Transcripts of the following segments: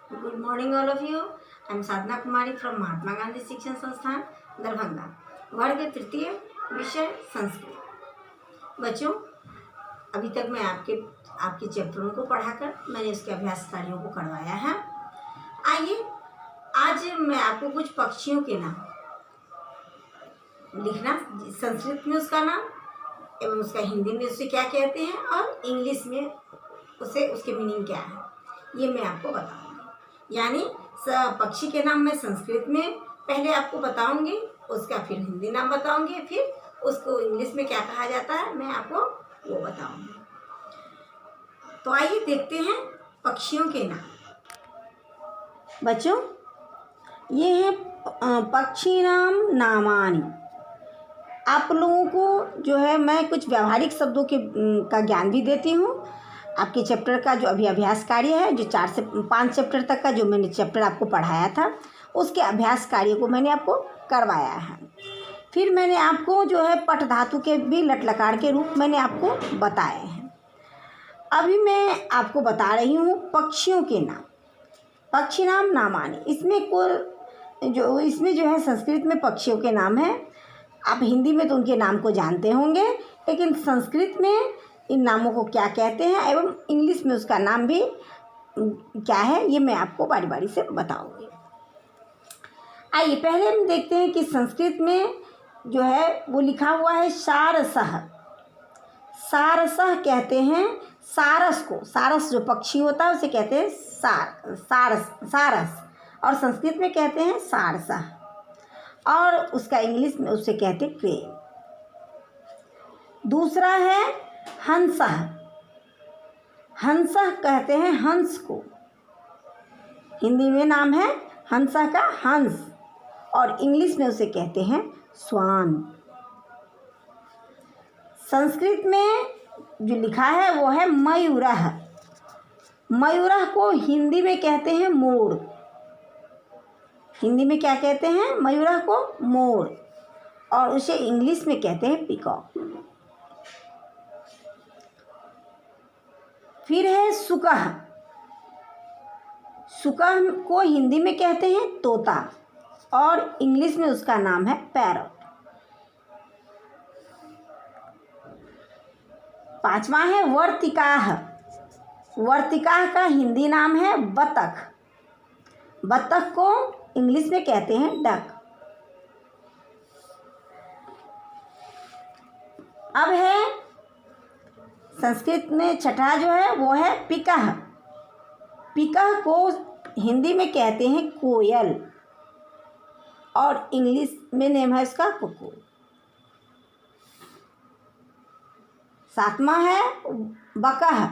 Good morning, all of you. I am Sadhana Kumari from Mahatma Gandhi शिक्षण संस्थान दरभंगा। वर्ग तृतीय, विषय संस्कृत। बच्चों, अभी तक मैं आपके चैप्टरों को पढ़ाकर मैंने उसके अभ्यास कार्यों को करवाया है। आइए आज मैं आपको कुछ पक्षियों के नाम लिखना, संस्कृत में उसका नाम एवं उसका हिंदी में उसे क्या कहते हैं और इंग्लिश में उसे उसके मीनिंग क्या है, ये मैं आपको बताऊंगी। यानी पक्षी के नाम मैं संस्कृत में पहले आपको बताऊंगी, उसका फिर हिंदी नाम बताऊंगी, फिर उसको इंग्लिश में क्या कहा जाता है मैं आपको वो बताऊंगी। तो आइए देखते हैं पक्षियों के नाम। बच्चों, ये है पक्षी नाम नामानी। आप लोगों को जो है मैं कुछ व्यावहारिक शब्दों का ज्ञान भी देती हूँ। आपके चैप्टर का जो अभी अभ्यास कार्य है, जो 4 से 5 चैप्टर तक का जो मैंने चैप्टर आपको पढ़ाया था, उसके अभ्यास कार्य को मैंने आपको करवाया है। फिर मैंने आपको जो है पट धातु के भी लट लकार के रूप मैंने आपको बताए हैं। अभी मैं आपको बता रही हूँ पक्षियों के नाम। पक्षी नाम नामानी, इसमें जो है संस्कृत में पक्षियों के नाम है। आप हिंदी में तो उनके नाम को जानते होंगे, लेकिन संस्कृत में इन नामों को क्या कहते हैं एवं इंग्लिश में उसका नाम भी क्या है, ये मैं आपको बारी बारी से बताऊंगी। आइए पहले हम देखते हैं कि संस्कृत में जो है वो लिखा हुआ है सारसः। सारसः कहते हैं सारस को। सारस जो पक्षी होता है उसे कहते हैं सारस, और संस्कृत में कहते हैं सारसः, और उसका इंग्लिश में उसे कहते हैं क्रेन। दूसरा है हंसः। हंसः कहते हैं हंस को। हिंदी में नाम है हंसः का हंस, और इंग्लिश में उसे कहते हैं स्वान। संस्कृत में जो लिखा है वो है मयूरः। मयूरः को हिंदी में कहते हैं मोर। हिंदी में क्या कहते हैं? मयूरः को मोर, और उसे इंग्लिश में कहते हैं पीकॉक। फिर है शुकः। शुकः को हिंदी में कहते हैं तोता, और इंग्लिश में उसका नाम है पैरट। 5वां है वर्तिकाः। वर्तिकाः का हिंदी नाम है बतख। बतख को इंग्लिश में कहते हैं डक। अब है संस्कृत में छठा जो है वो है पिकः। पिकः को हिंदी में कहते हैं कोयल, और इंग्लिश में नेम है इसका कुकू। 7वां है बकः।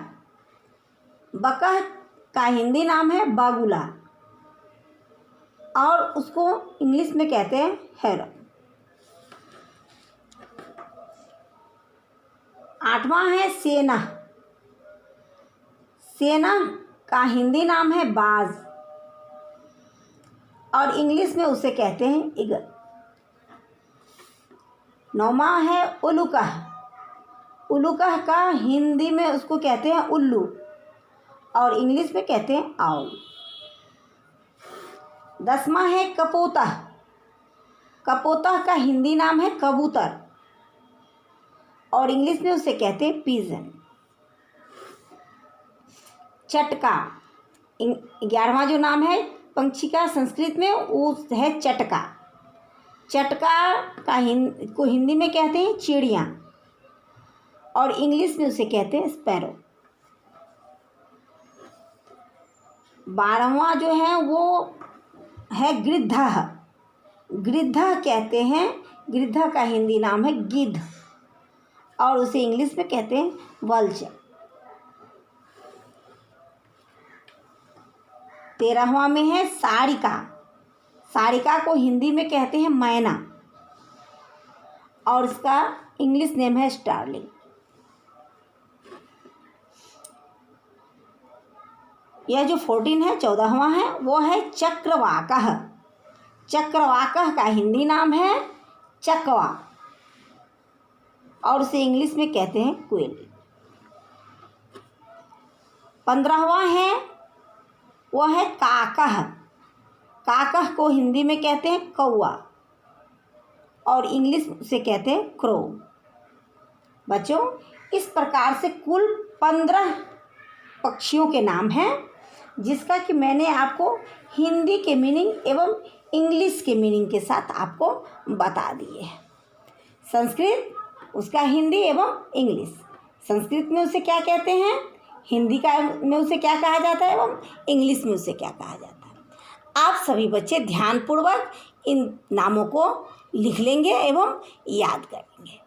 बकः का हिंदी नाम है बागुला, और उसको इंग्लिश में कहते हैं हेron। 8वां है सेना। सेना का हिंदी नाम है बाज, और इंग्लिश में उसे कहते हैं ईगल। 9वां है उलुकः। उलुकः का हिंदी में उसको कहते हैं उल्लू, और इंग्लिश में कहते हैं आउल। 10वां है कपोतः। कपोतः का हिंदी नाम है कबूतर, और इंग्लिश में उसे कहते हैं पीजन। चटका, 11वां जो नाम है पंछी का संस्कृत में वो है चटका। चटका को हिंदी में कहते हैं चिड़िया, और इंग्लिश में उसे कहते हैं स्पैरो। 12वां जो है वो है गिद्धः। गिद्धः कहते हैं, गिद्धः का हिंदी नाम है गिद्ध, और उसे इंग्लिश में कहते हैं वल्चर। 13वां में है सारिका। सारिका को हिंदी में कहते हैं मैना, और उसका इंग्लिश नेम है स्टार्लिंग। यह जो 14 है, 14वां है, वो है चक्रवाकः। चक्रवाकः का हिंदी नाम है चकवा, और उसे इंग्लिश में कहते हैं क्वेल। 15वां है वह है काकह। काकह को हिंदी में कहते हैं कौवा और इंग्लिश से कहते हैं क्रो। बच्चों, इस प्रकार से कुल 15 पक्षियों के नाम हैं, जिसका कि मैंने आपको हिंदी के मीनिंग एवं इंग्लिश के मीनिंग के साथ आपको बता दिए। संस्कृत उसका हिंदी एवं इंग्लिश, संस्कृत में उसे क्या कहते हैं, हिंदी का में उसे क्या कहा जाता है एवं इंग्लिश में उसे क्या कहा जाता है। आप सभी बच्चे ध्यानपूर्वक इन नामों को लिख लेंगे एवं याद करेंगे।